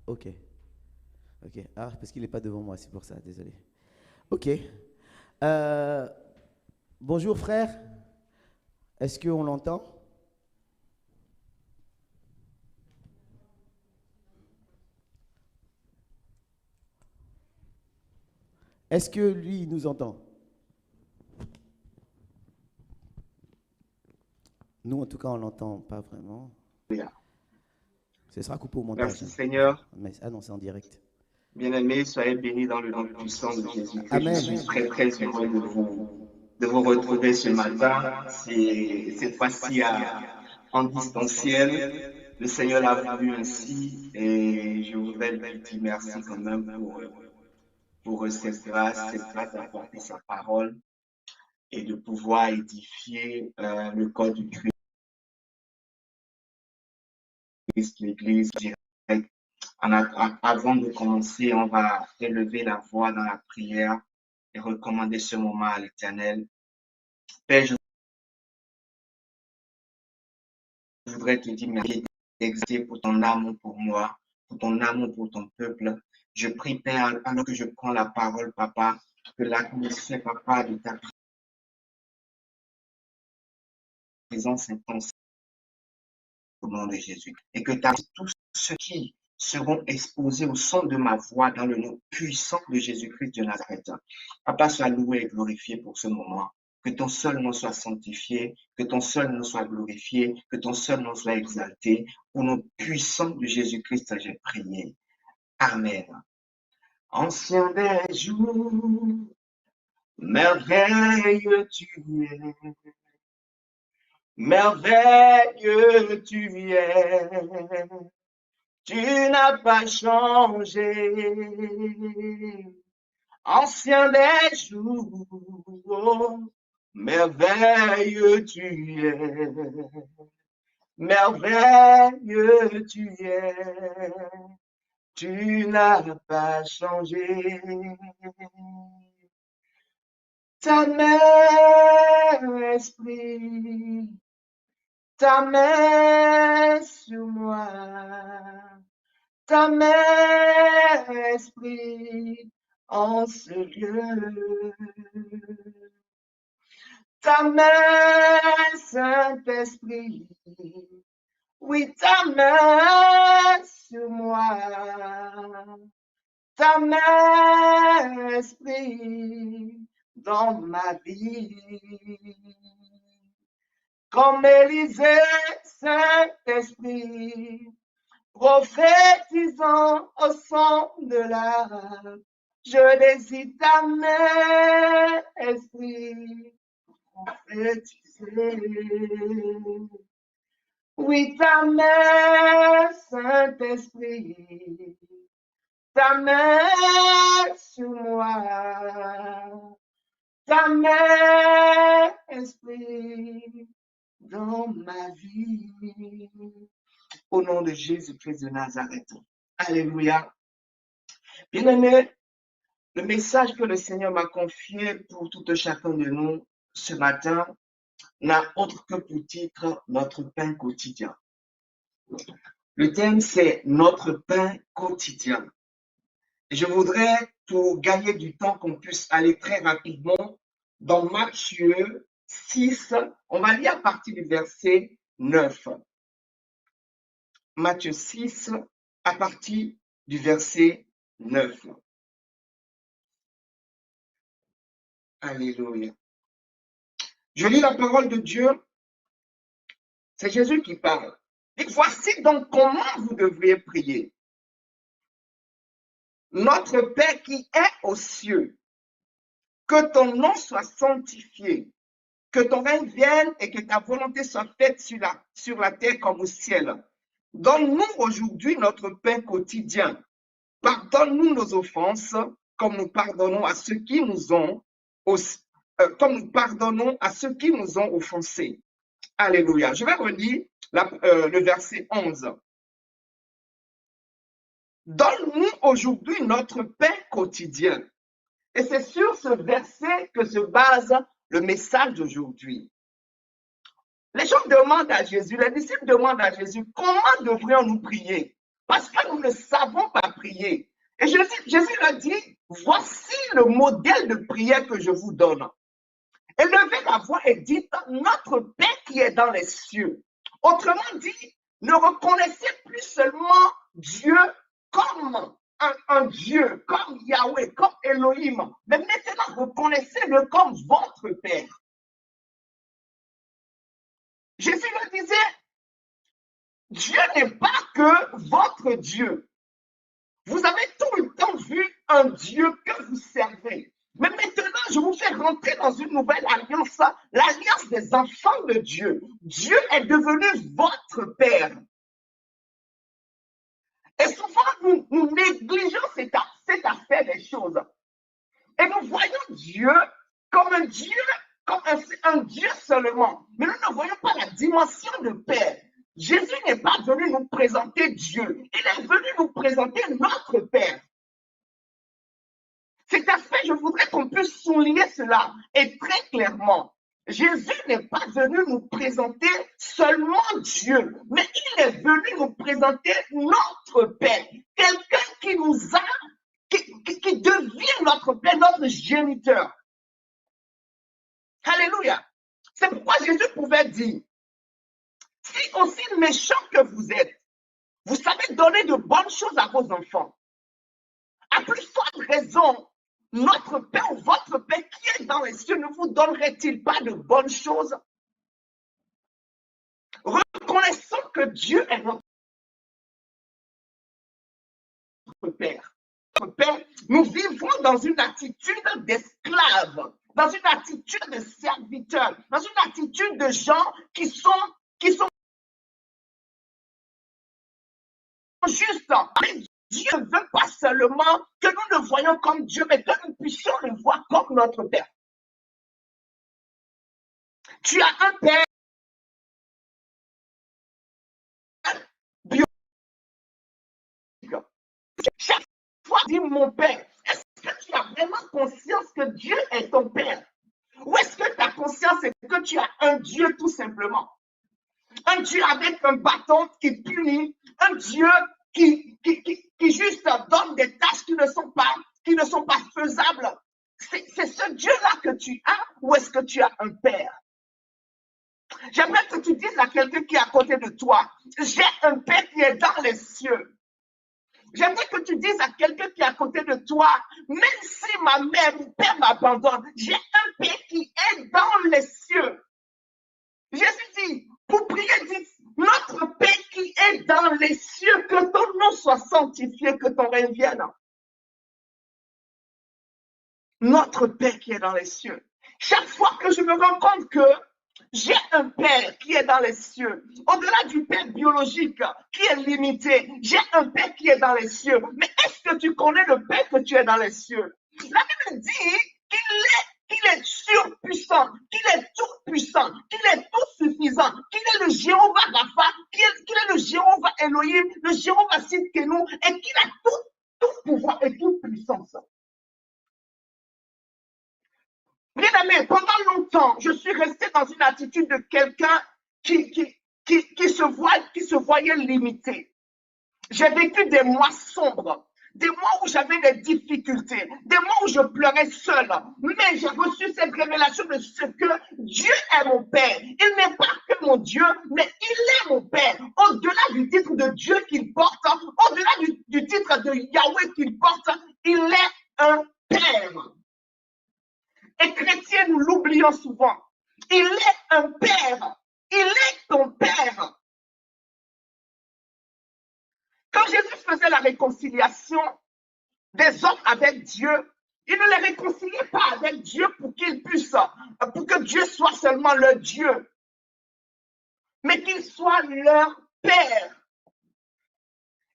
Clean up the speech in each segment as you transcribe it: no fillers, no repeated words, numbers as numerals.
Ok. Ok. Ah, parce qu'il n'est pas devant moi, c'est pour ça, désolé. Ok. Euh, bonjour frère. Est-ce qu'on l'entend? Est-ce que lui, il nous entend? Nous, en tout cas, on l'entend pas vraiment. Alléluia. Ce sera coupé au montage, Merci hein. Enfin, Seigneur. mais, ah non, c'est en direct. Bien-aimés, soyez bénis dans le nom puissant de Jésus-Christ. Je Amen. suis très très heureux de vous retrouver ce matin. C'est cette fois-ci en distanciel. Le Seigneur l'a voulu ainsi et je voudrais lui dire merci quand même pour cette grâce d'apporter sa parole et de pouvoir édifier le corps du Christ, l'Église. Avant de commencer, on va élever la voix dans la prière et recommander ce moment à l'Éternel. Père, je voudrais te dire merci d'exister pour ton amour pour moi, pour ton amour pour ton peuple. Je prie, Père, alors que je prends la parole, Papa, que l'atmosphère, Papa, de ta présence intense au nom de Jésus. Et que tous ceux qui seront exposés au son de ma voix dans le nom puissant de Jésus-Christ de Nazareth. Papa, sois loué et glorifié pour ce moment. Que ton seul nom soit sanctifié, que ton seul nom soit glorifié, que ton seul nom soit exalté. Au nom puissant de Jésus-Christ, j'ai prié. Amen. Ancien des jours, merveilleux tu es, merveilleux tu es. Tu n'as pas changé, ancien des jours, merveilleux tu es, merveilleux tu es, tu n'as pas changé. Ta main, esprit, ta main sur moi. Ta main, esprit, en ce lieu. Ta main, Saint-Esprit, oui, ta main sur moi. Ta main, Esprit, dans ma vie. Comme Élisée, Saint-Esprit, prophétisant au son de l'âme, je désire ta main, esprit, prophétiser. Oui, ta main, Saint-Esprit, ta main sur moi, ta main, esprit, dans ma vie. Au nom de Jésus-Christ de Nazareth. Alléluia. Bien-aimé, le message que le Seigneur m'a confié pour tout chacun de nous ce matin n'a autre que pour titre notre pain quotidien. Le thème, c'est notre pain quotidien. Je voudrais, pour gagner du temps, qu'on puisse aller très rapidement dans Matthieu 6. On va lire à partir du verset 9. Matthieu 6, à partir du verset 9. Alléluia. Je lis la parole de Dieu. C'est Jésus qui parle. Et voici donc comment vous devriez prier. Notre Père qui est aux cieux, que ton nom soit sanctifié, que ton règne vienne et que ta volonté soit faite sur la terre comme au ciel. Donne-nous aujourd'hui notre pain quotidien. Pardonne-nous nos offenses, comme nous pardonnons à ceux qui nous ont offensés. Alléluia. Je vais relire le verset 11. Donne-nous aujourd'hui notre pain quotidien. Et c'est sur ce verset que se base le message d'aujourd'hui. Les gens demandent à Jésus, les disciples demandent à Jésus, comment devrions-nous prier? parce que nous ne savons pas prier. Et Jésus leur dit, voici le modèle de prière que je vous donne. Élevez la voix et dites, notre Père qui est dans les cieux. Autrement dit, ne reconnaissez plus seulement Dieu comme un Dieu, comme Yahweh, comme Elohim, mais maintenant reconnaissez-le comme votre Père. Jésus le disait, Dieu n'est pas que votre Dieu. Vous avez tout le temps vu un Dieu que vous servez. Mais maintenant, je vous fais rentrer dans une nouvelle alliance, l'alliance des enfants de Dieu. Dieu est devenu votre Père. Et souvent, nous négligeons cette affaire des choses. Et nous voyons Dieu comme un Dieu, comme un Dieu seulement. Mais nous ne voyons pas la dimension de Père. Jésus n'est pas venu nous présenter Dieu. Il est venu nous présenter notre Père. Cet aspect, je voudrais qu'on puisse souligner cela et très clairement. Jésus n'est pas venu nous présenter seulement Dieu, mais il est venu nous présenter notre Père. Quelqu'un qui nous a, qui devient notre Père, notre géniteur. Alléluia. C'est pourquoi Jésus pouvait dire, si aussi méchant que vous êtes, vous savez donner de bonnes choses à vos enfants. À plus forte raison, notre Père, votre Père qui est dans les cieux, ne vous donnerait-il pas de bonnes choses? Reconnaissons que Dieu est notre Père. Notre Père, nous vivons dans une attitude d'esclave, dans une attitude de serviteur, dans une attitude de gens qui sont justes. Mais Dieu ne veut pas seulement que nous le voyions comme Dieu, mais que nous puissions le voir comme notre Père. Tu as un Père biologique. Chaque fois, dis mon Père. Est-ce que tu as vraiment conscience que Dieu est ton Père? Ou est-ce que ta conscience est que tu as un Dieu tout simplement? Un Dieu avec un bâton qui punit, un Dieu qui juste donne des tâches qui ne sont pas faisables. C'est ce Dieu-là que tu as, ou est-ce que tu as un Père? J'aimerais que tu dises à quelqu'un qui est à côté de toi, j'ai un Père qui est dans les cieux. J'aimerais que tu dises à quelqu'un qui est à côté de toi, même si ma mère, mon père m'abandonne, j'ai un Père qui est dans les cieux. Jésus dit, pour prier, dites, notre Père qui est dans les cieux, que ton nom soit sanctifié, que ton règne vienne. Notre Père qui est dans les cieux. Chaque fois que je me rends compte que j'ai un Père qui est dans les cieux, au-delà du Père biologique qui est limité, j'ai un Père qui est dans les cieux. Mais est-ce que tu connais le Père que tu es dans les cieux? La Bible dit qu'il est surpuissant, qu'il est tout puissant, qu'il est tout suffisant, qu'il est le Jéhovah Rapha, qu'il est le Jéhovah Elohim, le Jéhovah Sidkenu, et qu'il a tout pouvoir et toute puissance. Bien aimé, pendant longtemps, je suis resté dans une attitude de quelqu'un qui se voyait limité. J'ai vécu des mois sombres, des mois où j'avais des difficultés, des mois où je pleurais seul. Mais j'ai reçu cette révélation de ce que Dieu est mon Père. Il n'est pas que mon Dieu, mais il est mon Père. Au-delà du titre de Dieu qu'il porte, au-delà du titre de Yahweh qu'il porte, il est un Père. Et chrétiens, nous l'oublions souvent. Il est un Père. Il est ton Père. Quand Jésus faisait la réconciliation des hommes avec Dieu, il ne les réconciliait pas avec Dieu pour que Dieu soit seulement leur Dieu, mais qu'il soit leur Père.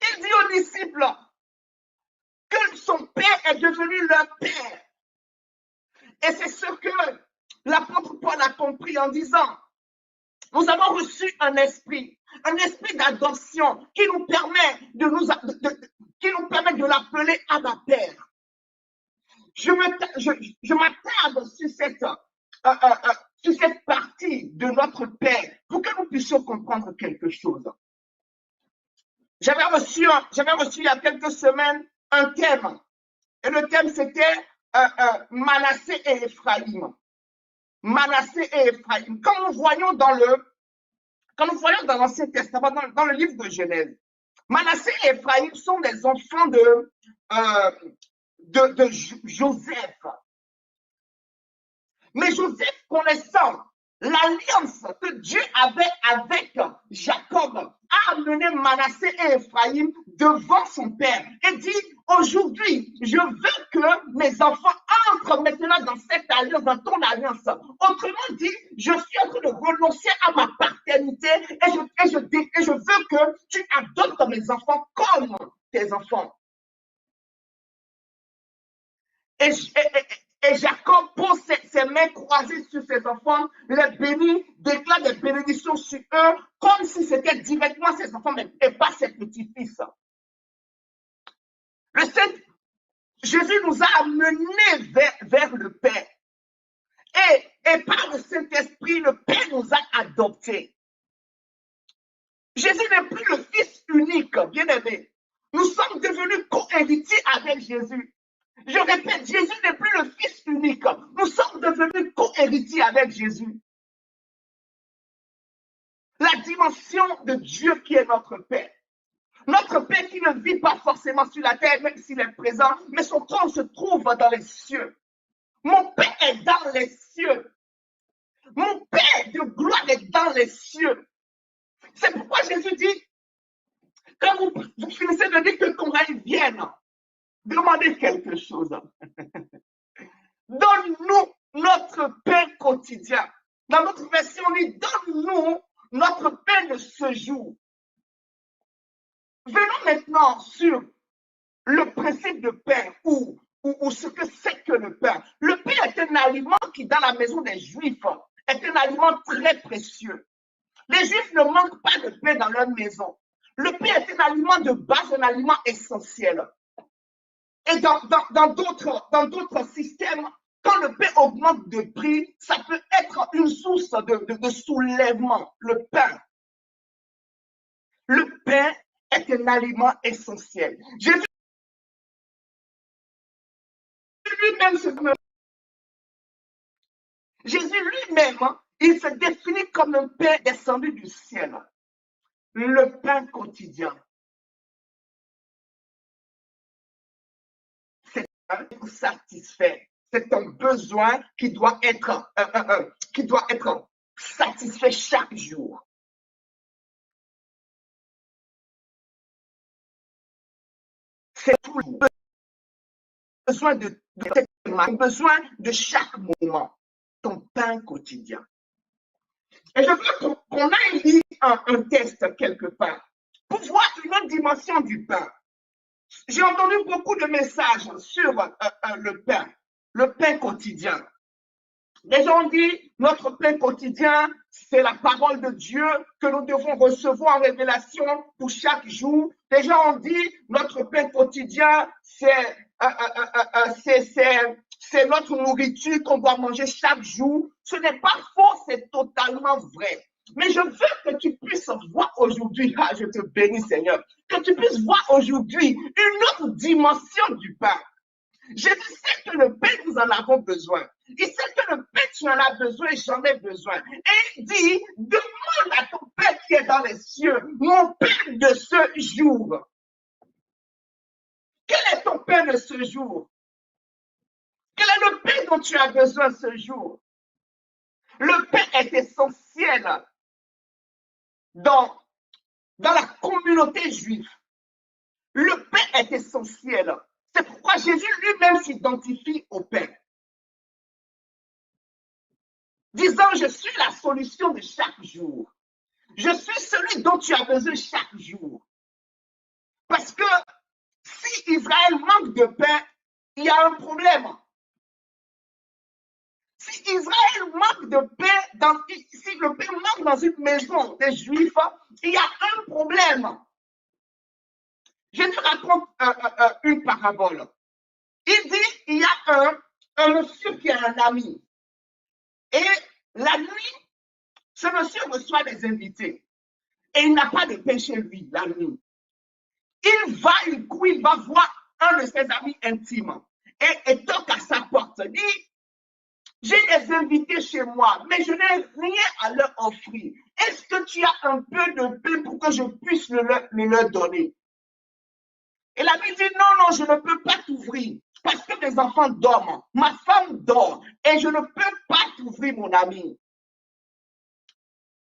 Il dit aux disciples que son Père est devenu leur Père. Et c'est ce que l'apôtre Paul a compris en disant, nous avons reçu un esprit d'adoption qui nous permet de l'appeler Abba Père. Je m'attarde sur cette partie de notre Père pour que nous puissions comprendre quelque chose. J'avais reçu il y a quelques semaines un thème. Et le thème, c'était Manassé et Ephraïm. Manassé et Ephraïm. Quand nous voyons dans l'Ancien Testament, dans le livre de Genèse, Manassé et Ephraïm sont des enfants de Joseph. Mais Joseph, connaissant l'alliance que Dieu avait avec Jacob, a amené Manassé et Ephraïm devant son père et dit, aujourd'hui, je veux que mes enfants entrent maintenant dans cette alliance, dans ton alliance. Autrement dit, je suis en train de renoncer à ma paternité et je veux que tu adoptes mes enfants comme tes enfants. Et Jacob pose ses mains croisées sur ses enfants, les bénit, déclare des bénédictions sur eux, comme si c'était directement ses enfants, et pas ses petits-fils. Jésus nous a amenés vers le Père. Et par le Saint-Esprit, le Père nous a adoptés. Jésus n'est plus le Fils unique, bien-aimé. Nous sommes devenus co-héritiers avec Jésus. Je répète, Jésus n'est plus le Fils unique. Nous sommes devenus co-héritiers avec Jésus. La dimension de Dieu qui est notre Père. Notre Père qui ne vit pas forcément sur la terre, même s'il est présent, mais son trône se trouve dans les cieux. Mon Père est dans les cieux. Mon Père de gloire est dans les cieux. C'est pourquoi Jésus dit, quand vous finissez de dire que ton règne vienne, demandez quelque chose. Donne-nous notre pain quotidien. Dans notre version, on dit, donne-nous notre pain de ce jour. Venons maintenant sur le principe de pain ou ce que c'est que le pain. Le pain est un aliment qui, dans la maison des Juifs, est un aliment très précieux. Les Juifs ne manquent pas de pain dans leur maison. Le pain est un aliment de base, un aliment essentiel. Et dans d'autres systèmes, quand le pain augmente de prix, ça peut être une source de soulèvement, le pain. Le pain est un aliment essentiel. Jésus lui-même, il se définit comme un pain descendu du ciel. Le pain quotidien. C'est un satisfait. C'est un besoin qui doit être satisfait chaque jour. C'est tout le besoin de chaque moment, ton pain quotidien. Et je veux qu'on aille lire un test quelque part pour voir une autre dimension du pain. J'ai entendu beaucoup de messages sur le pain quotidien. Les gens ont dit, notre pain quotidien, c'est la parole de Dieu que nous devons recevoir en révélation pour chaque jour. Les gens ont dit, notre pain quotidien, c'est notre nourriture qu'on doit manger chaque jour. Ce n'est pas faux, c'est totalement vrai. Mais je veux que tu puisses voir aujourd'hui, je te bénis Seigneur, que tu puisses voir aujourd'hui une autre dimension du pain. Jésus sait que le pain, nous en avons besoin. Il sait que le pain, tu en as besoin, j'en ai besoin. Et il dit, demande à ton Père qui est dans les cieux, mon pain de ce jour. Quel est ton pain de ce jour? Quel est le pain dont tu as besoin ce jour? Le pain est essentiel dans la communauté juive. Le pain est essentiel. C'est pourquoi Jésus lui-même s'identifie au pain, disant, je suis la solution de chaque jour. Je suis celui dont tu as besoin chaque jour. Parce que si Israël manque de pain, il y a un problème. Si Israël manque de pain, si le pain manque dans une maison des Juifs, il y a un problème. Je te raconte une parabole. Il dit, il y a un monsieur qui a un ami. Et la nuit, ce monsieur reçoit des invités. Et il n'a pas de pain chez lui la nuit. il va voir un de ses amis intimes et toque à sa porte. Dit, j'ai des invités chez moi, mais je n'ai rien à leur offrir. Est-ce que tu as un peu de pain pour que je puisse le leur donner? Et l'ami dit, non, je ne peux pas t'ouvrir parce que mes enfants dorment, ma femme dort et je ne peux pas t'ouvrir, mon ami.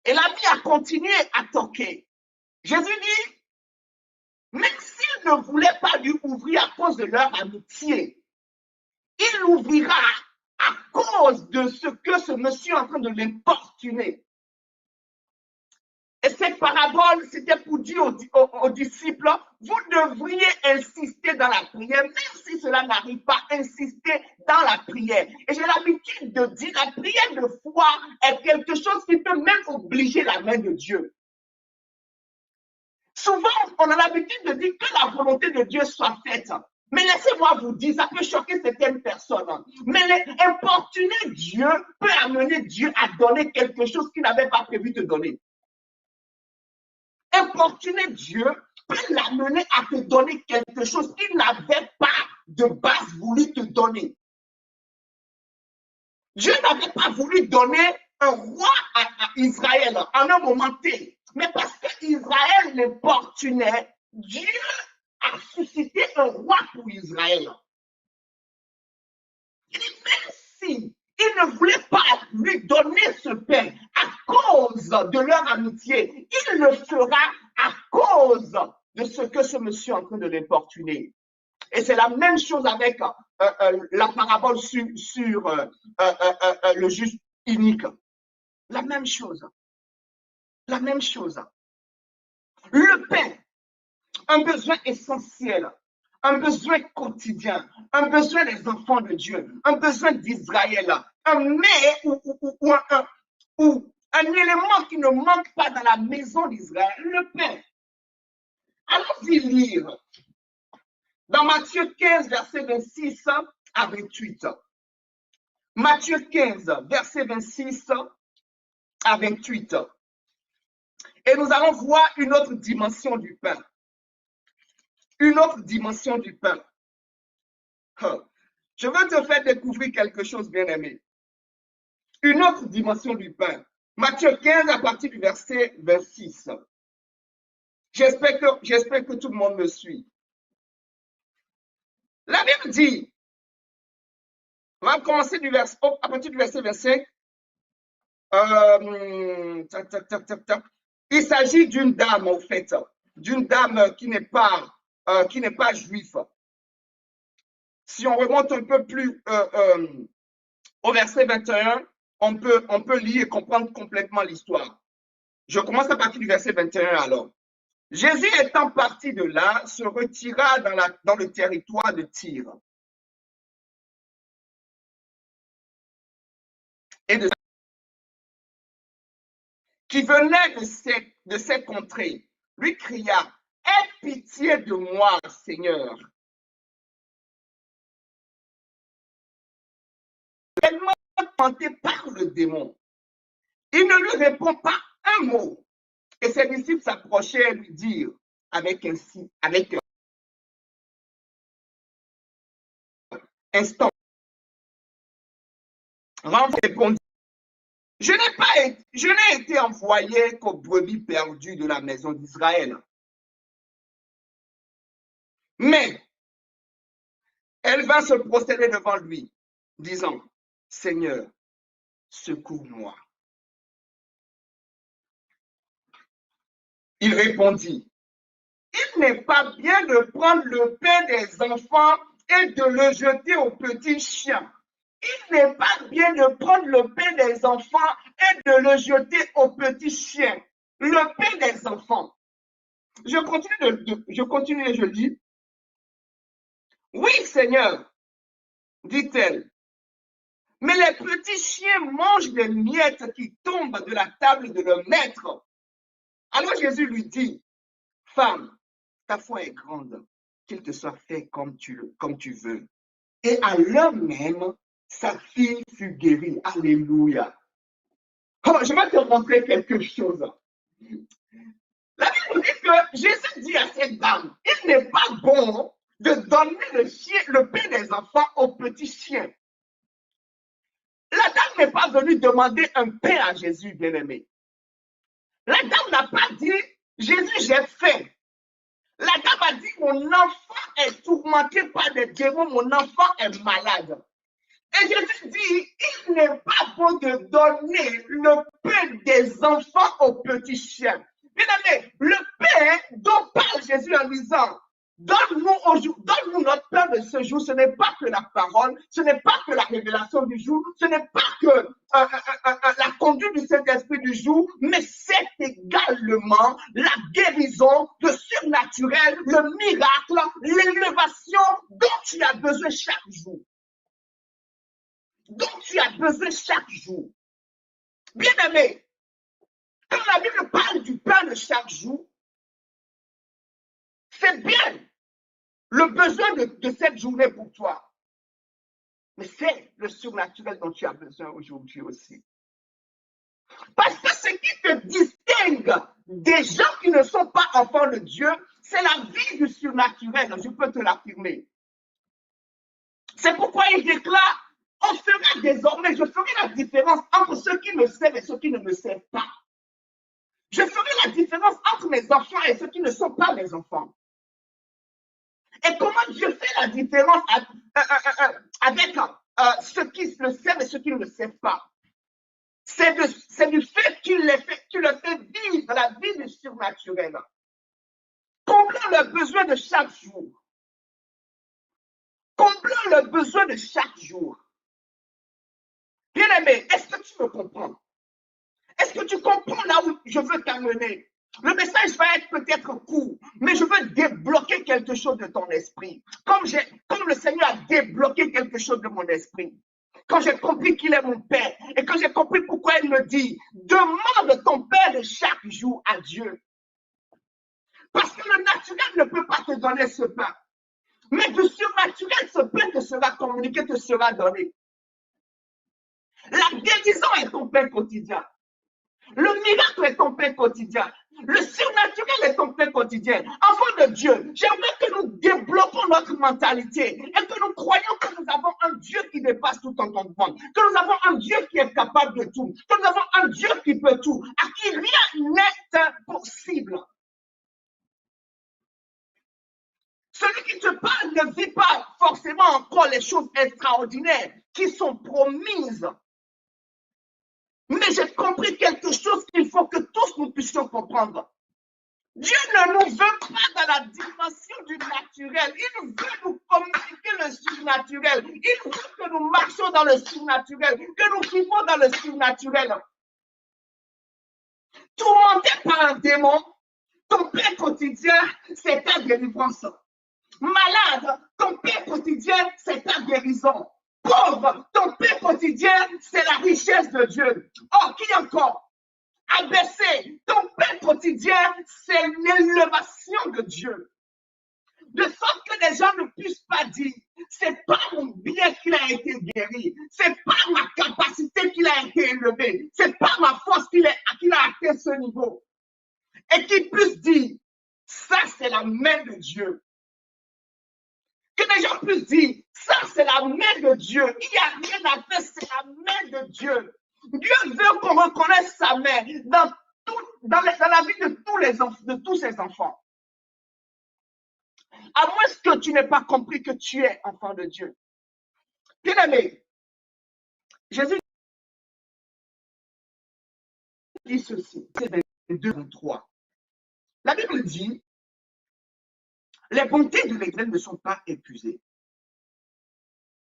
Et l'ami a continué à toquer. Jésus dit, même s'il ne voulait pas lui ouvrir à cause de leur amitié, il l'ouvrira à cause de ce que ce monsieur est en train de l'importuner. Et cette parabole, c'était pour dire aux disciples, vous devriez insister dans la prière, même si cela n'arrive pas, insister dans la prière. Et j'ai l'habitude de dire, la prière de foi est quelque chose qui peut même obliger la main de Dieu. Souvent, on a l'habitude de dire que la volonté de Dieu soit faite. Mais laissez-moi vous dire, ça peut choquer certaines personnes. Mais importuner Dieu peut amener Dieu à donner quelque chose qu'il n'avait pas prévu de donner. Importuner Dieu peut l'amener à te donner quelque chose qu'il n'avait pas de base voulu te donner. Dieu n'avait pas voulu donner un roi à Israël en un moment T. Mais parce qu'Israël l'importunait, Dieu a suscité un roi pour Israël. Il dit, même si il ne voulait pas lui donner ce pain à cause de leur amitié, il le fera à cause de ce que ce monsieur est en train de l'importuner. Et c'est la même chose avec la parabole sur le juste unique. La même chose. La même chose. Le pain, un besoin essentiel, un besoin quotidien, un besoin des enfants de Dieu, un besoin d'Israël, un élément qui ne manque pas dans la maison d'Israël, le pain. Allons-y lire dans Matthieu 15, verset 26 à 28. Matthieu 15, verset 26 à 28. Et nous allons voir une autre dimension du pain. Une autre dimension du pain. Je veux te faire découvrir quelque chose, bien-aimé. Une autre dimension du pain. Matthieu 15 à partir du verset 26. J'espère que tout le monde me suit. La Bible dit, on va commencer à partir du verset 25. Il s'agit d'une dame, au fait, d'une dame qui n'est pas juive. Si on remonte un peu plus au verset 21, on peut lire et comprendre complètement l'histoire. Je commence à partir du verset 21 alors. Jésus étant parti de là, se retira dans le territoire de Tyr. Et qui venait de cette contrée, lui cria, « Aie pitié de moi, Seigneur. » Tellement tenté par le démon. Il ne lui répond pas un mot. Et ses disciples s'approchaient à lui dire, avec instant, répondit, je n'ai été envoyé qu'aux brebis perdues de la maison d'Israël. Mais elle vint se prosterner devant lui, disant, Seigneur, secours-moi. Il répondit, il n'est pas bien de prendre le pain des enfants et de le jeter aux petits chiens. Il n'est pas bien de prendre le pain des enfants et de le jeter aux petits chiens. Le pain des enfants. Je continue et je lis. Oui, Seigneur, dit-elle. Mais les petits chiens mangent les miettes qui tombent de la table de leur maître. Alors Jésus lui dit, femme, ta foi est grande, qu'il te soit fait comme tu veux. Et à l'heure même, sa fille fut guérie. Alléluia. Oh, je vais te montrer quelque chose. La Bible nous dit que Jésus dit à cette dame, il n'est pas bon de donner le pain des enfants aux petits chiens. La dame n'est pas venue demander un pain à Jésus, bien-aimé. La dame n'a pas dit, Jésus, j'ai faim. La dame a dit, mon enfant est tourmenté par des démons, mon enfant est malade. Et Jésus dit, il n'est pas bon de donner le pain des enfants aux petits chiens. Bien aimé, le pain dont parle Jésus en disant, donne-nous notre pain de ce jour, ce n'est pas que la parole, ce n'est pas que la révélation du jour, ce n'est pas que la conduite du Saint-Esprit du jour, mais c'est également la guérison, le surnaturel, le miracle, l'élévation dont tu as besoin chaque jour. Dont tu as besoin chaque jour. Bien aimé, quand la Bible parle du pain de chaque jour, c'est bien le besoin de cette journée pour toi. Mais c'est le surnaturel dont tu as besoin aujourd'hui aussi. Parce que ce qui te distingue des gens qui ne sont pas enfants de Dieu, c'est la vie du surnaturel, je peux te l'affirmer. C'est pourquoi il déclare, on fera désormais, je ferai la différence entre ceux qui me servent et ceux qui ne me servent pas. Je ferai la différence entre mes enfants et ceux qui ne sont pas mes enfants. Et comment Dieu fait la différence avec ceux qui le servent et ceux qui ne le servent pas? C'est du fait qu'il le fait vivre la vie du surnaturel. Comblons le besoin de chaque jour. Comblons le besoin de chaque jour. Bien aimé, est-ce que tu me comprends? Est-ce que tu comprends là où je veux t'amener? Le message va être peut-être court, mais je veux débloquer quelque chose de ton esprit. Comme le Seigneur a débloqué quelque chose de mon esprit. Quand j'ai compris qu'il est mon Père et quand j'ai compris pourquoi il me dit, demande ton Père de chaque jour à Dieu. Parce que le naturel ne peut pas te donner ce pain. Mais du surnaturel, ce pain te sera communiqué, te sera donné. La guérison est ton pain quotidien. Le miracle est ton pain quotidien. Le surnaturel est ton pain quotidien. Enfant de Dieu, j'aimerais que nous débloquons notre mentalité et que nous croyons que nous avons un Dieu qui dépasse tout entendement, que nous avons un Dieu qui est capable de tout, que nous avons un Dieu qui peut tout, à qui rien n'est impossible. Celui qui te parle ne vit pas forcément encore les choses extraordinaires qui sont promises. Mais j'ai compris quelque chose qu'il faut que tous nous puissions comprendre. Dieu ne nous veut pas dans la dimension du naturel. Il veut nous communiquer le surnaturel. Il veut que nous marchions dans le surnaturel, que nous vivons dans le surnaturel. Tourmenté par un démon, ton pain quotidien, c'est ta délivrance. Malade, ton pain quotidien, c'est ta guérison. Pauvre, ton pain quotidien, c'est la richesse de Dieu. Oh, qui encore? Abaissé, ton pain quotidien, c'est l'élévation de Dieu. De sorte que les gens ne puissent pas dire, c'est pas mon bien qu'il a été guéri, c'est pas ma capacité qu'il a été élevé, c'est pas ma force qu'il a atteint ce niveau. Et qu'ils puissent dire, ça c'est la main de Dieu. Que les gens puissent dire, ça c'est la main de Dieu. Il n'y a rien à faire, c'est la main de Dieu. Dieu veut qu'on reconnaisse sa main dans la vie de tous ses enfants. À moins que tu n'aies pas compris que tu es enfant de Dieu. Bien aimé, Jésus dit ceci, c'est 22, 23. La Bible dit, les bontés de l'Éternel ne sont pas épuisées.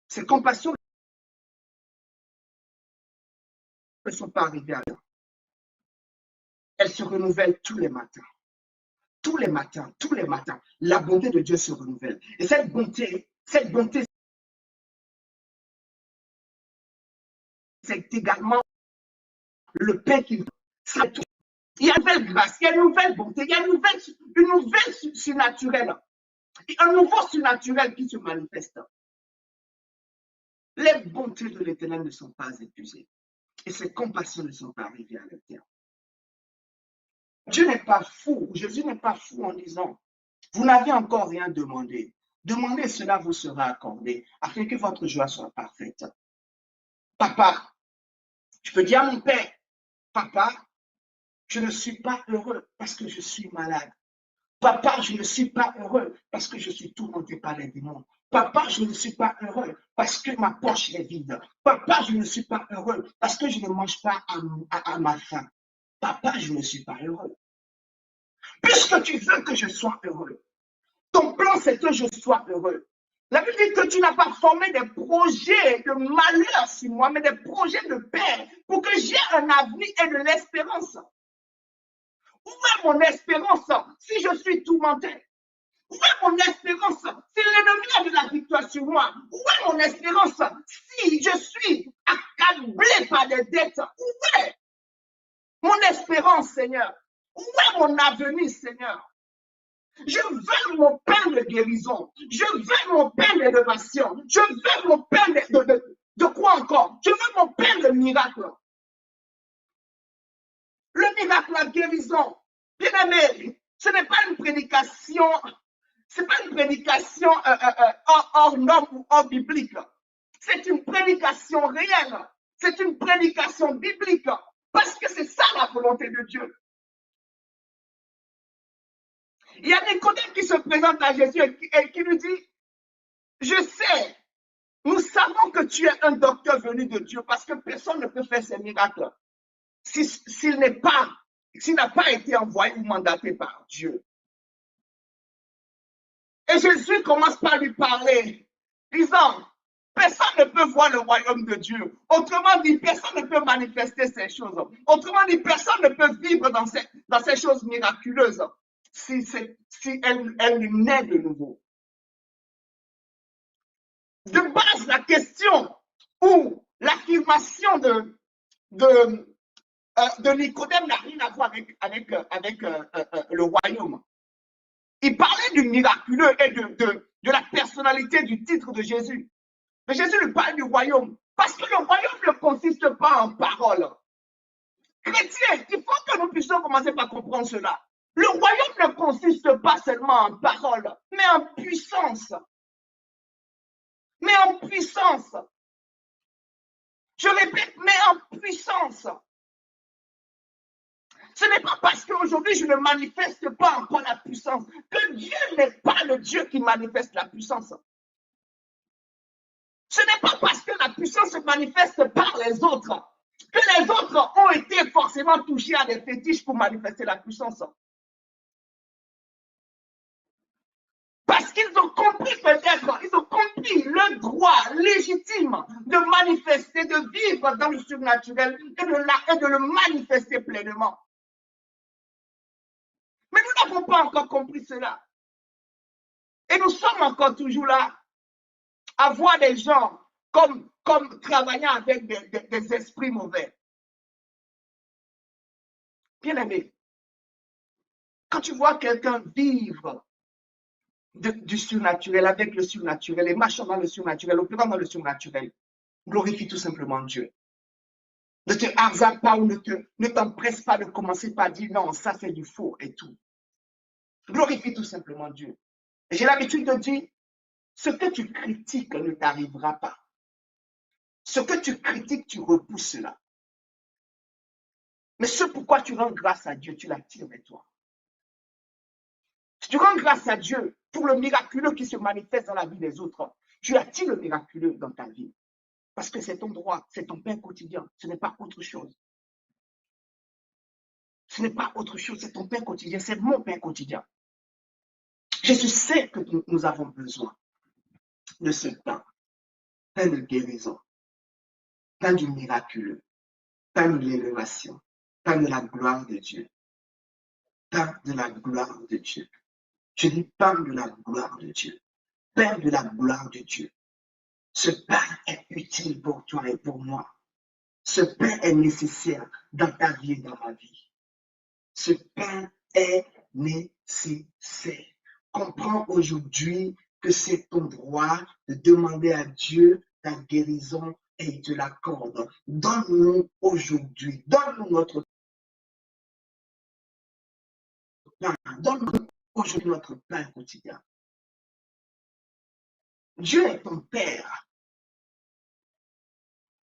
Ses compassions ne sont pas arrivées à l'heure. Elles se renouvellent tous les matins. Tous les matins, la bonté de Dieu se renouvelle. Et cette bonté, c'est également le pain qu'il donne. Il y a une nouvelle grâce, il y a une nouvelle bonté, il y a une nouvelle surnaturelle. Un nouveau surnaturel qui se manifeste. Les bontés de l'Éternel ne sont pas épuisées. Et ses compassions ne sont pas arrivées à leur terme. Dieu n'est pas fou, Jésus n'est pas fou en disant, vous n'avez encore rien demandé. Demandez, cela vous sera accordé, afin que votre joie soit parfaite. Papa, je peux dire à mon père, papa, je ne suis pas heureux parce que je suis malade. Papa, je ne suis pas heureux parce que je suis tourmenté par les démons. Papa, je ne suis pas heureux parce que ma poche est vide. Papa, je ne suis pas heureux parce que je ne mange pas à ma faim. Papa, je ne suis pas heureux. Puisque tu veux que je sois heureux, ton plan, c'est que je sois heureux. La Bible dit que tu n'as pas formé des projets de malheur sur moi, mais des projets de paix pour que j'ai un avenir et de l'espérance. Où est mon espérance si je suis tourmenté? Où est mon espérance si l'ennemi a de la victoire sur moi? Où est mon espérance si je suis accablé par des dettes? Où est mon espérance, Seigneur? Où est mon avenir, Seigneur? Je veux mon pain de guérison. Je veux mon pain d'élévation. Je veux mon pain de quoi encore? Je veux mon pain de miracle. Le miracle, la guérison. Bien aimé, ce n'est pas une prédication, c'est pas une prédication hors norme ou hors biblique. C'est une prédication réelle. C'est une prédication biblique. Parce que c'est ça la volonté de Dieu. Il y a Nicodème qui se présente à Jésus et qui lui dit, je sais, nous savons que tu es un docteur venu de Dieu parce que personne ne peut faire ces miracles s'il n'a pas été envoyé ou mandaté par Dieu. Et Jésus commence par lui parler, disant, personne ne peut voir le royaume de Dieu. Autrement dit, personne ne peut manifester ces choses. Autrement dit, personne ne peut vivre dans ces choses miraculeuses si elle naît de nouveau. De base, la question ou l'affirmation de Nicodème n'a rien à voir avec le royaume. Il parlait du miraculeux et de la personnalité du titre de Jésus. Mais Jésus lui parle du royaume. Parce que le royaume ne consiste pas en paroles. Chrétiens, il faut que nous puissions commencer par comprendre cela. Le royaume ne consiste pas seulement en paroles, mais en puissance. Mais en puissance. Je répète, mais en puissance. Ce n'est pas parce qu'aujourd'hui je ne manifeste pas encore la puissance que Dieu n'est pas le Dieu qui manifeste la puissance. Ce n'est pas parce que la puissance se manifeste par les autres que les autres ont été forcément touchés à des fétiches pour manifester la puissance. Parce qu'ils ont compris peut-être, ils ont compris le droit légitime de manifester, de vivre dans le surnaturel et de le manifester pleinement. Mais nous n'avons pas encore compris cela. Et nous sommes encore toujours là à voir des gens comme travaillant avec des esprits mauvais. Bien aimé, quand tu vois quelqu'un vivre du surnaturel, avec le surnaturel, et marchant dans le surnaturel, opérant dans le surnaturel, glorifie tout simplement Dieu. Ne te hasarde pas ou ne t'empresse pas de commencer par dire non, ça c'est du faux et tout. Glorifie tout simplement Dieu. J'ai l'habitude de dire, ce que tu critiques ne t'arrivera pas. Ce que tu critiques, tu repousses cela. Mais ce pourquoi tu rends grâce à Dieu, tu l'attires vers toi. Si tu rends grâce à Dieu pour le miraculeux qui se manifeste dans la vie des autres, tu attires le miraculeux dans ta vie. Parce que c'est ton droit, c'est ton pain quotidien, ce n'est pas autre chose. Ce n'est pas autre chose, c'est ton pain quotidien, c'est mon pain quotidien. Jésus sait que nous avons besoin de ce pain de guérison, pain du miraculeux, pain de l'élévation, pain de la gloire de Dieu. Pain de la gloire de Dieu. Je dis pain de la gloire de Dieu. Pain de la gloire de Dieu. Ce pain est utile pour toi et pour moi. Ce pain est nécessaire dans ta vie et dans ma vie. Ce pain est nécessaire. Comprends aujourd'hui que c'est ton droit de demander à Dieu ta guérison et il te l'accorde. Donne-nous aujourd'hui, donne-nous notre Donne aujourd'hui notre pain quotidien. Dieu est ton Père.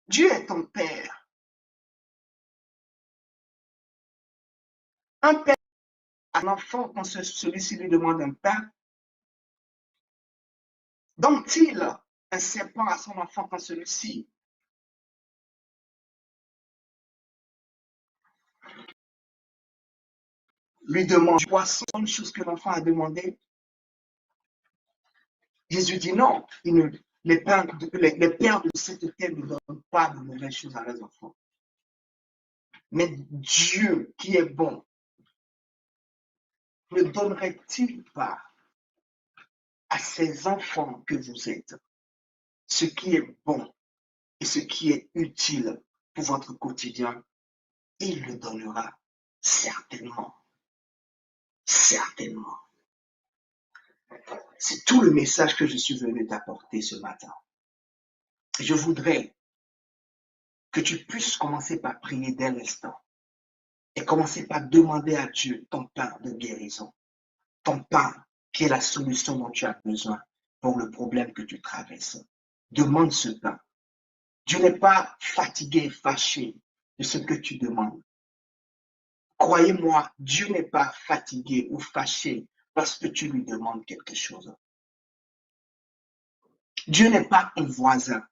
Dieu est ton Père. Un père à un enfant, quand celui-ci lui demande un pain, donne-t-il un serpent à son enfant quand celui-ci lui demande du poisson, une chose que l'enfant a demandé? Jésus dit non, les pères de cette terre ne donnent pas de mauvaises choses à leurs enfants. Mais Dieu, qui est bon, ne donnerait-il pas à ses enfants que vous êtes ce qui est bon et ce qui est utile pour votre quotidien? Il le donnera certainement. Certainement. C'est tout le message que je suis venu t'apporter ce matin. Je voudrais que tu puisses commencer par prier dès l'instant et commencer par demander à Dieu ton pain de guérison, ton pain qui est la solution dont tu as besoin pour le problème que tu traverses. Demande ce pain. Dieu n'est pas fatigué et fâché de ce que tu demandes. Croyez-moi, Dieu n'est pas fatigué ou fâché parce que tu lui demandes quelque chose. Dieu n'est pas un voisin.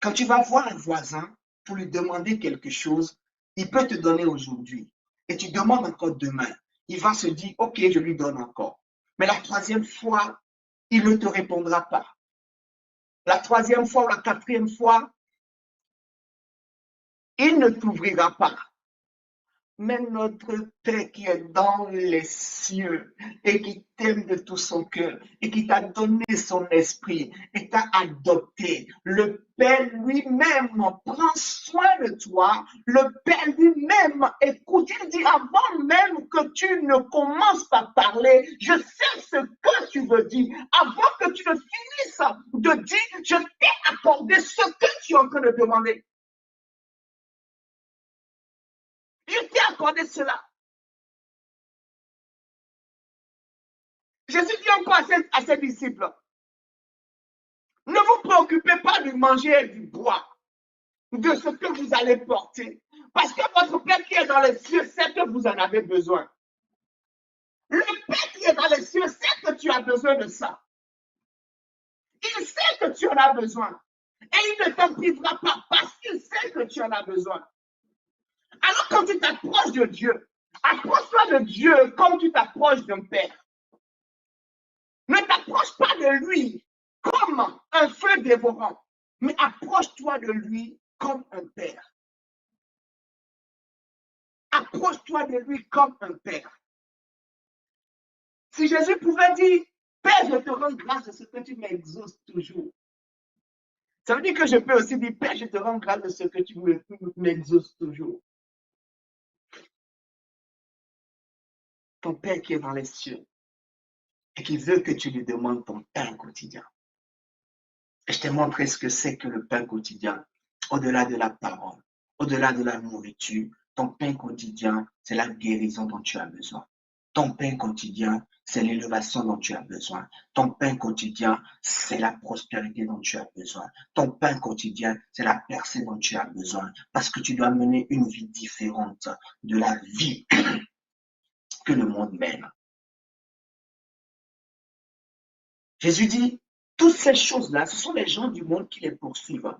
Quand tu vas voir un voisin pour lui demander quelque chose, il peut te donner aujourd'hui et tu demandes encore demain. Il va se dire, ok, je lui donne encore. Mais la troisième fois, il ne te répondra pas. La troisième fois ou la quatrième fois, il ne t'ouvrira pas. Mais notre Père qui est dans les cieux et qui t'aime de tout son cœur et qui t'a donné son esprit et t'a adopté, le Père lui-même prend soin de toi. Le Père lui-même, écoute, il dit avant même que tu ne commences par parler, je sais ce que tu veux dire. Avant que tu ne finisses de dire, je t'ai accordé ce que tu es en train de demander. Je t'ai accordé cela. Jésus dit encore à ses disciples, ne vous préoccupez pas du manger et du boire, de ce que vous allez porter, parce que votre Père qui est dans les cieux sait que vous en avez besoin. Le Père qui est dans les cieux sait que tu as besoin de ça. Il sait que tu en as besoin. Et il ne t'en privera pas parce qu'il sait que tu en as besoin. Alors quand tu t'approches de Dieu, approche-toi de Dieu comme tu t'approches d'un Père. Ne t'approche pas de lui comme un feu dévorant, mais approche-toi de lui comme un Père. Approche-toi de lui comme un Père. Si Jésus pouvait dire, Père, je te rends grâce de ce que tu m'exauces toujours. Ça veut dire que je peux aussi dire, Père, je te rends grâce de ce que tu m'exauces toujours. Ton Père qui est dans les cieux et qui veut que tu lui demandes ton pain quotidien. Et je t'ai montré ce que c'est que le pain quotidien, au-delà de la parole, au-delà de la nourriture. Ton pain quotidien, c'est la guérison dont tu as besoin. Ton pain quotidien, c'est l'élévation dont tu as besoin. Ton pain quotidien, c'est la prospérité dont tu as besoin. Ton pain quotidien, c'est la percée dont tu as besoin. Parce que tu dois mener une vie différente de la vie que le monde mène. Jésus dit, toutes ces choses-là, ce sont les gens du monde qui les poursuivent.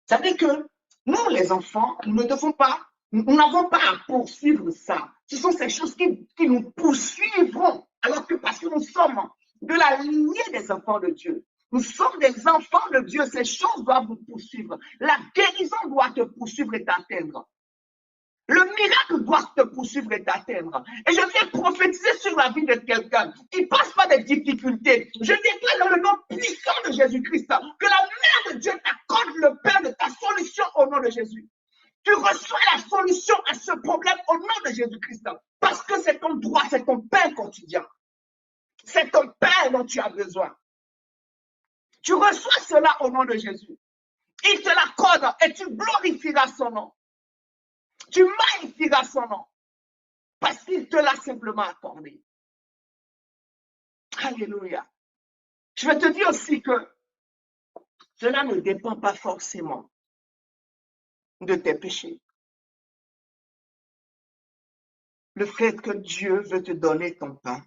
Ça veut dire que nous, les enfants, nous n'avons pas à poursuivre ça. Ce sont ces choses qui nous poursuivront, alors que parce que nous sommes de la lignée des enfants de Dieu. Nous sommes des enfants de Dieu. Ces choses doivent nous poursuivre. La guérison doit te poursuivre et t'atteindre. Le miracle doit te poursuivre et t'atteindre. Et je viens prophétiser sur la vie de quelqu'un qui passe par des difficultés. Je déclare dans le nom puissant de Jésus-Christ que la main de Dieu t'accorde le pain de ta solution au nom de Jésus. Tu reçois la solution à ce problème au nom de Jésus-Christ. Parce que c'est ton droit, c'est ton pain quotidien. C'est ton pain dont tu as besoin. Tu reçois cela au nom de Jésus. Il te l'accorde et tu glorifieras son nom. Tu magnifieras son nom parce qu'il te l'a simplement accordé. Alléluia. Je vais te dire aussi que cela ne dépend pas forcément de tes péchés. Le fait que Dieu veut te donner ton pain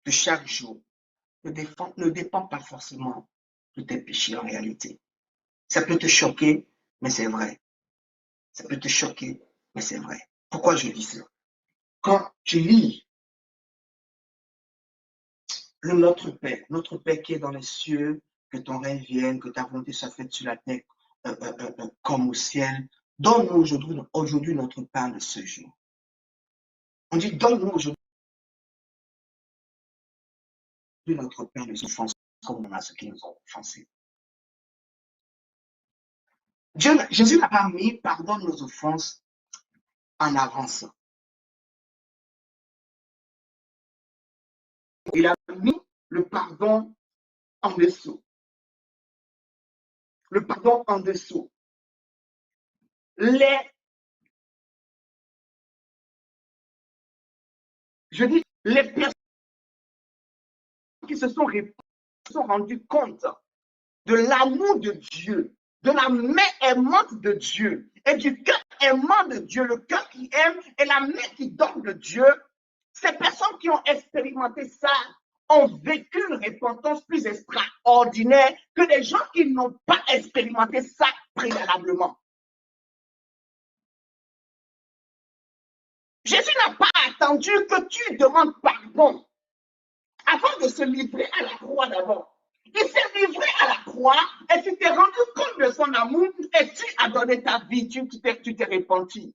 de chaque jour ne dépend pas forcément de tes péchés en réalité. Ça peut te choquer, mais c'est vrai. Ça peut te choquer, mais c'est vrai. Pourquoi je dis ça? Quand tu lis le Notre Père qui est dans les cieux, que ton règne vienne, que ta volonté soit faite sur la terre comme au ciel, donne-nous aujourd'hui notre pain de ce jour. On dit, donne-nous aujourd'hui notre pain de offense comme on a ceux qui nous ont offensés. Jésus n'a pas mis pardonne nos offenses en avance. Il a mis le pardon en dessous. Le pardon en dessous. Les personnes qui se sont rendues compte de l'amour de Dieu, de la main aimante de Dieu et du cœur aimant de Dieu, le cœur qui aime et la main qui donne de Dieu, ces personnes qui ont expérimenté ça ont vécu une repentance plus extraordinaire que les gens qui n'ont pas expérimenté ça préalablement. Jésus n'a pas attendu que tu demandes pardon avant de se livrer à la croix d'abord. Il s'est livré à la croix et tu t'es rendu compte de son amour et tu as donné ta vie, tu t'es repenti.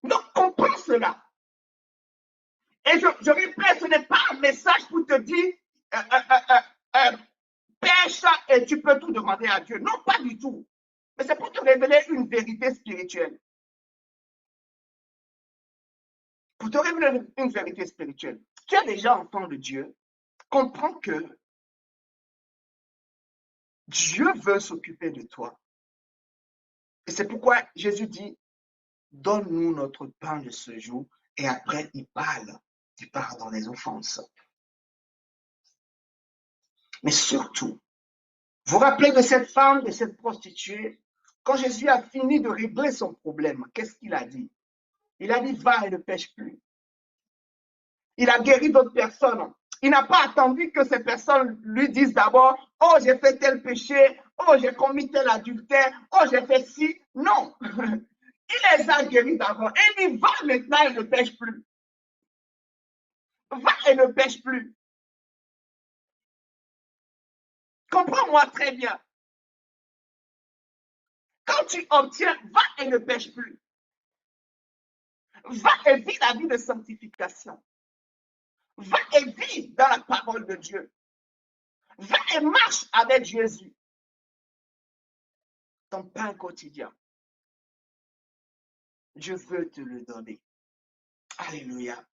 Donc, comprends cela. Et je répète, ce n'est pas un message pour te dire pêche et tu peux tout demander à Dieu. Non, pas du tout. Mais c'est pour te révéler une vérité spirituelle. Pour te révéler une vérité spirituelle. Tu es déjà enfant de Dieu. Comprends que Dieu veut s'occuper de toi. Et c'est pourquoi Jésus dit, donne-nous notre pain de ce jour. Et après, il parle du pardon des offenses. Mais surtout, vous vous rappelez de cette femme, de cette prostituée, quand Jésus a fini de régler son problème, qu'est-ce qu'il a dit? Il a dit, va et ne pêche plus. Il a guéri d'autres personnes. Il n'a pas attendu que ces personnes lui disent d'abord, oh, j'ai fait tel péché, oh, j'ai commis tel adultère, oh, j'ai fait ci. Non. Il les a guéris d'abord. Et il dit, va maintenant et ne pêche plus. Va et ne pêche plus. Comprends-moi très bien. Quand tu obtiens, va et ne pêche plus. Va et vis la vie de sanctification. Va et vis dans la parole de Dieu. Va et marche avec Jésus. Ton pain quotidien. Dieu veut te le donner. Alléluia.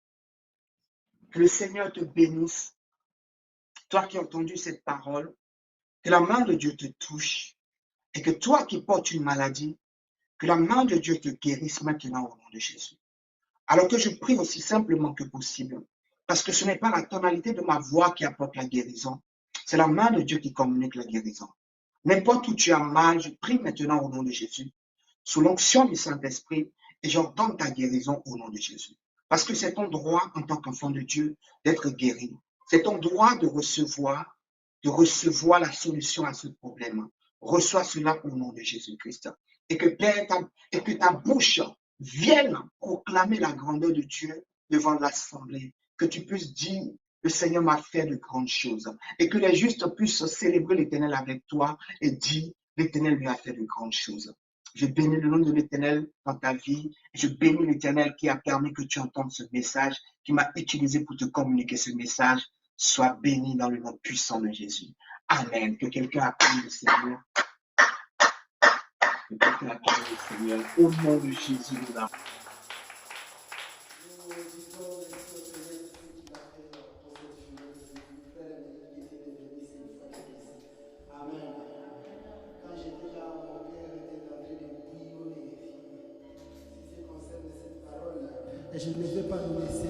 Que le Seigneur te bénisse. Toi qui as entendu cette parole, que la main de Dieu te touche et que toi qui portes une maladie, que la main de Dieu te guérisse maintenant au nom de Jésus. Alors que je prie aussi simplement que possible, parce que ce n'est pas la tonalité de ma voix qui apporte la guérison, c'est la main de Dieu qui communique la guérison. N'importe où tu as mal, je prie maintenant au nom de Jésus, sous l'onction du Saint-Esprit, et j'ordonne ta guérison au nom de Jésus. Parce que c'est ton droit en tant qu'enfant de Dieu d'être guéri. C'est ton droit de recevoir la solution à ce problème. Reçois cela au nom de Jésus-Christ. Et que ta bouche vienne proclamer la grandeur de Dieu devant l'assemblée. Que tu puisses dire, le Seigneur m'a fait de grandes choses. Et que les justes puissent célébrer l'Éternel avec toi et dire, l'Éternel lui a fait de grandes choses. Je bénis le nom de l'Éternel dans ta vie. Je bénis l'Éternel qui a permis que tu entendes ce message, qui m'a utilisé pour te communiquer ce message. Sois béni dans le nom puissant de Jésus. Amen. Que quelqu'un acclame le Seigneur. Que quelqu'un acclame le Seigneur. Au nom de Jésus, nous avons. Et je ne vais pas nous laisser